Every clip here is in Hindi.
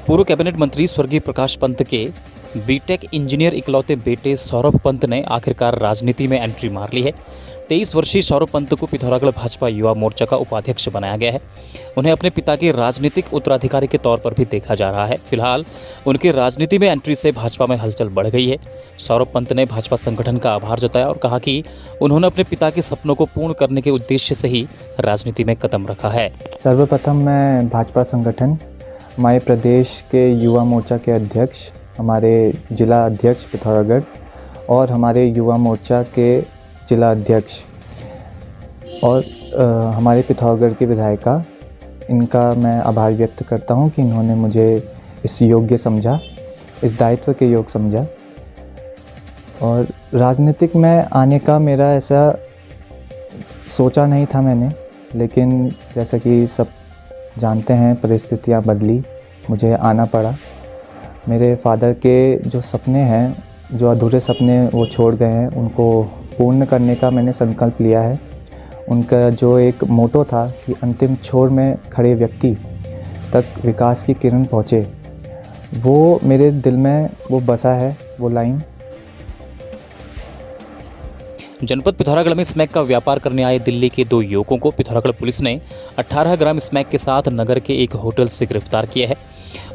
पूर्व कैबिनेट मंत्री स्वर्गीय प्रकाश पंत के बीटेक इंजीनियर इकलौते बेटे सौरभ पंत ने आखिरकार राजनीति में एंट्री मार ली है। 23 वर्षीय सौरभ पंत को पिथौरागढ़ भाजपा युवा मोर्चा का उपाध्यक्ष बनाया गया है। उन्हें अपने पिता के राजनीतिक उत्तराधिकारी के तौर पर भी देखा जा रहा है। फिलहाल उनके राजनीति में एंट्री से भाजपा में हलचल बढ़ गई है। सौरभ पंत ने भाजपा संगठन का आभार जताया और कहा कि उन्होंने अपने पिता के सपनों को पूर्ण करने के उद्देश्य से ही राजनीति में कदम रखा है। सर्वप्रथम मैं भाजपा संगठन हमारे प्रदेश के युवा मोर्चा के अध्यक्ष, हमारे जिला अध्यक्ष पिथौरागढ़ और हमारे युवा मोर्चा के जिला अध्यक्ष और हमारे पिथौरागढ़ की विधायिका, इनका मैं आभार व्यक्त करता हूं कि इन्होंने मुझे इस योग्य समझा, इस दायित्व के योग्य समझा। और राजनीतिक में आने का मेरा ऐसा सोचा नहीं था मैंने, लेकिन जैसा कि सब जानते हैं परिस्थितियां बदली, मुझे आना पड़ा। मेरे फादर के जो सपने हैं, जो अधूरे सपने वो छोड़ गए हैं, उनको पूर्ण करने का मैंने संकल्प लिया है। उनका जो एक मोटो था कि अंतिम छोर में खड़े व्यक्ति तक विकास की किरण पहुँचे, वो मेरे दिल में वो बसा है, वो लाइन। जनपद पिथौरागढ़ में स्मैक का व्यापार करने आए दिल्ली के 2 युवकों को पिथौरागढ़ पुलिस ने 18 ग्राम स्मैक के साथ नगर के एक होटल से गिरफ्तार किया है।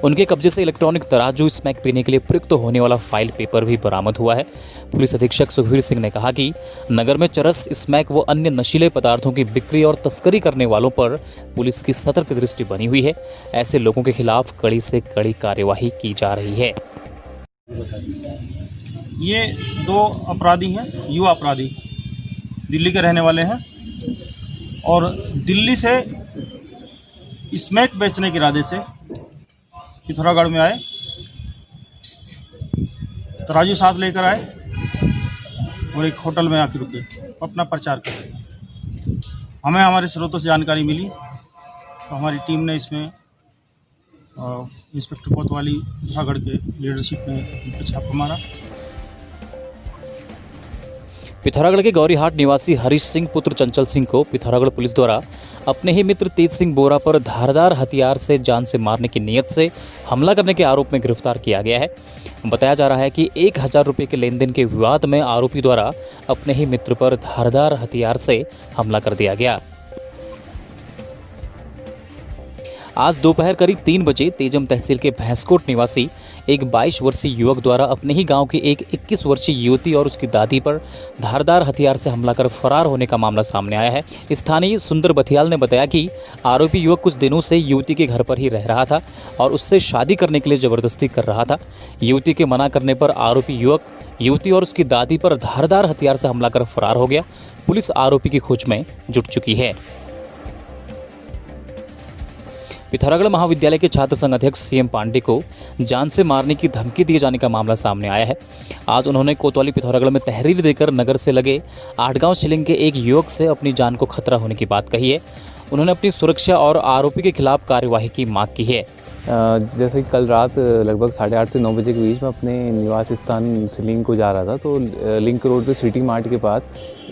उनके कब्जे से इलेक्ट्रॉनिक तराजू, स्मैक पीने के लिए प्रयुक्त होने वाला फाइल पेपर भी बरामद हुआ है। पुलिस अधीक्षक सुखवीर सिंह ने कहा कि नगर में चरस, स्मैक व अन्य नशीले पदार्थों की बिक्री और तस्करी करने वालों पर पुलिस की सतर्क दृष्टि बनी हुई है। ऐसे लोगों के खिलाफ कड़ी से कड़ी कार्यवाही की जा रही है। ये 2 अपराधी हैं, युवा अपराधी, दिल्ली के रहने वाले हैं और दिल्ली से स्मैक बेचने के इरादे से पिथौरागढ़ में आए, तराजू साथ लेकर आए और एक होटल में आकर रुके, अपना प्रचार कर रहे हैं। हमें हमारे स्रोतों से जानकारी मिली तो हमारी टीम ने इसमें इंस्पेक्टर कोतवाली पिथौरागढ़ के लीडरशिप में इन पर छापा मारा। पिथौरागढ़ के गौरीहाट निवासी हरीश सिंह पुत्र चंचल सिंह को पिथौरागढ़ पुलिस द्वारा अपने ही मित्र तेज सिंह बोरा पर धारदार हथियार से जान से मारने की नीयत से हमला करने के आरोप में गिरफ्तार किया गया है। बताया जा रहा है कि 1000 रुपये के लेन देन के विवाद में आरोपी द्वारा अपने ही मित्र पर धारदार हथियार से हमला कर दिया गया। आज दोपहर करीब 3 बजे तेजम तहसील के भैंसकोट निवासी एक 22 वर्षीय युवक द्वारा अपने ही गांव की एक 21 वर्षीय युवती और उसकी दादी पर धारदार हथियार से हमला कर फरार होने का मामला सामने आया है। स्थानीय सुंदर बथियाल ने बताया कि आरोपी युवक कुछ दिनों से युवती के घर पर ही रह रहा था और उससे शादी करने के लिए जबरदस्ती कर रहा था। युवती के मना करने पर आरोपी युवक युवती और उसकी दादी पर धारदार हथियार से हमला कर फरार हो गया। पुलिस आरोपी की खोज में जुट चुकी है। पिथौरागढ़ महाविद्यालय के छात्र संघ अध्यक्ष सीएम पांडे को जान से मारने की धमकी दिए जाने का मामला सामने आया है। आज उन्होंने कोतवाली पिथौरागढ़ में तहरीर देकर नगर से लगे 8 गांव शिलिंग के एक युवक से अपनी जान को खतरा होने की बात कही है। उन्होंने अपनी सुरक्षा और आरोपी के खिलाफ कार्यवाही की मांग की है। जैसे कि कल रात लगभग 8:30 से 9 बजे के बीच में अपने निवास स्थान शिलिंग को जा रहा था, तो लिंक रोड पे सिटी मार्ट के पास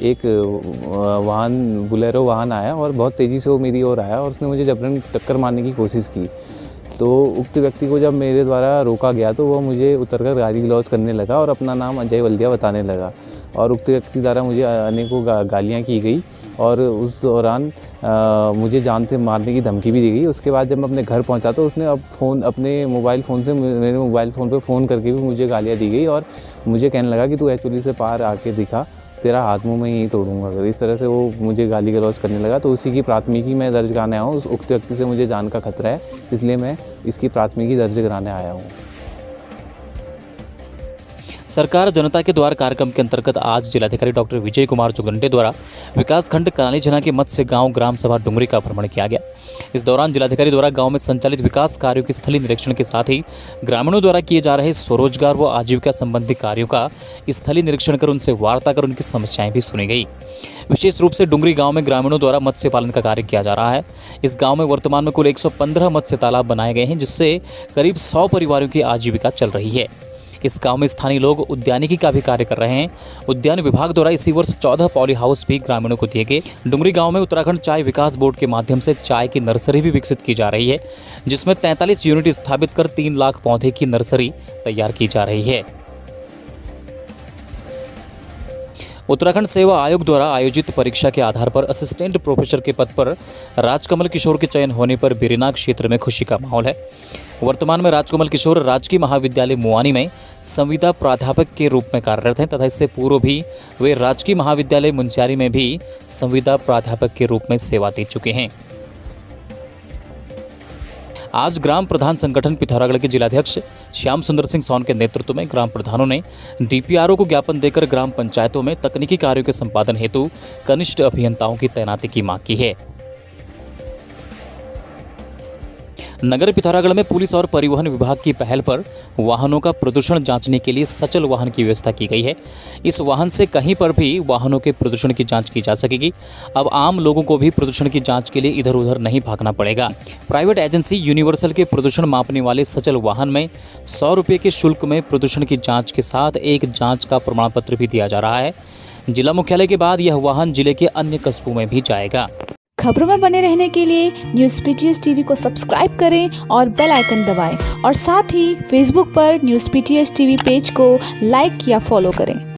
एक वाहन, बुलेरो वाहन आया और बहुत तेज़ी से वो मेरी ओर आया और उसने मुझे जबरन टक्कर मारने की कोशिश की। तो उक्त व्यक्ति को जब मेरे द्वारा रोका गया तो वो मुझे उतरकर गाली गलौज करने लगा और अपना नाम अजय वल्दिया बताने लगा और उक्त व्यक्ति द्वारा मुझे अनेकों गालियाँ की गई और उस दौरान मुझे जान से मारने की धमकी भी दी गई। उसके बाद जब मैं अपने घर पहुंचा तो उसने अपने मोबाइल फ़ोन से मेरे मोबाइल फ़ोन पे फ़ोन करके भी मुझे गालियां दी गई और मुझे कहने लगा कि तू एक्चुअली से पार आके दिखा, तेरा हाथ मुंह में ही तोड़ूंगा। अगर इस तरह से वो मुझे गाली गलौज करने लगा तो उसी की प्राथमिकी मैं दर्ज कराने आया हूँ। उस उक्त व्यक्ति से मुझे जान का खतरा है, इसलिए मैं इसकी प्राथमिकी दर्ज कराने आया हूँ। सरकार जनता के द्वार कार्यक्रम के अंतर्गत आज जिलाधिकारी डॉक्टर विजय कुमार जोगंडे द्वारा विकासखंड कनालीझना के मत्स्य गांव ग्राम सभा डुंगरी का भ्रमण किया गया। इस दौरान जिलाधिकारी द्वारा गांव में संचालित विकास कार्यों के स्थलीय निरीक्षण के साथ ही ग्रामीणों द्वारा किए जा रहे स्वरोजगार व आजीविका संबंधी कार्यों का स्थलीय निरीक्षण कर उनसे वार्ता कर उनकी समस्याएं भी सुनी गई। विशेष रूप से डुंगरी गाँव में ग्रामीणों द्वारा मत्स्य पालन का कार्य किया जा रहा है। इस गाँव में वर्तमान में कुल 115 मत्स्य तालाब बनाए गए हैं, जिससे करीब 100 परिवारों की आजीविका चल रही है। इस गांव में स्थानीय लोग उद्यानिकी का भी कार्य कर रहे हैं। उद्यान विभाग द्वारा इसी वर्ष 14 पॉली हाउस भी ग्रामीणों को दिए गए। डुंगरी गांव में उत्तराखंड चाय विकास बोर्ड के माध्यम से चाय की नर्सरी भी विकसित की जा रही है, जिसमें 43 यूनिट स्थापित कर 3 लाख पौधे की नर्सरी तैयार की जा रही है। उत्तराखंड सेवा आयोग द्वारा आयोजित परीक्षा के आधार पर असिस्टेंट प्रोफेसर के पद पर राजकमल किशोर के चयन होने पर बिरेना क्षेत्र में खुशी का माहौल है। वर्तमान में राजकमल किशोर राजकीय महाविद्यालय मुआनी में संविदा प्राध्यापक के रूप में कार्यरत हैं तथा इससे पूर्व भी वे राजकीय महाविद्यालय मुंशियारी में भी संविदा प्राध्यापक के रूप में सेवा दे चुके हैं। आज ग्राम प्रधान संगठन पिथौरागढ़ के जिलाध्यक्ष श्याम सुंदर सिंह सोन के नेतृत्व में ग्राम प्रधानों ने डीपीआरओ को ज्ञापन देकर ग्राम पंचायतों में तकनीकी कार्यों के संपादन हेतु कनिष्ठ अभियंताओं की तैनाती की मांग की है। नगर पिथौरागढ़ में पुलिस और परिवहन विभाग की पहल पर वाहनों का प्रदूषण जांचने के लिए सचल वाहन की व्यवस्था की गई है। इस वाहन से कहीं पर भी वाहनों के प्रदूषण की जांच की जा सकेगी। अब आम लोगों को भी प्रदूषण की जांच के लिए इधर उधर नहीं भागना पड़ेगा। प्राइवेट एजेंसी यूनिवर्सल के प्रदूषण मापने वाले सचल वाहन में 100 रुपये के शुल्क में प्रदूषण की जाँच के साथ एक जाँच का प्रमाण पत्र भी दिया जा रहा है। जिला मुख्यालय के बाद यह वाहन जिले के अन्य कस्बों में भी जाएगा। खबरों में बने रहने के लिए न्यूज़ पीटीएस टीवी को सब्सक्राइब करें और बेल आइकन दबाएं और साथ ही फेसबुक पर न्यूज़ पीटीएस टीवी पेज को लाइक या फॉलो करें।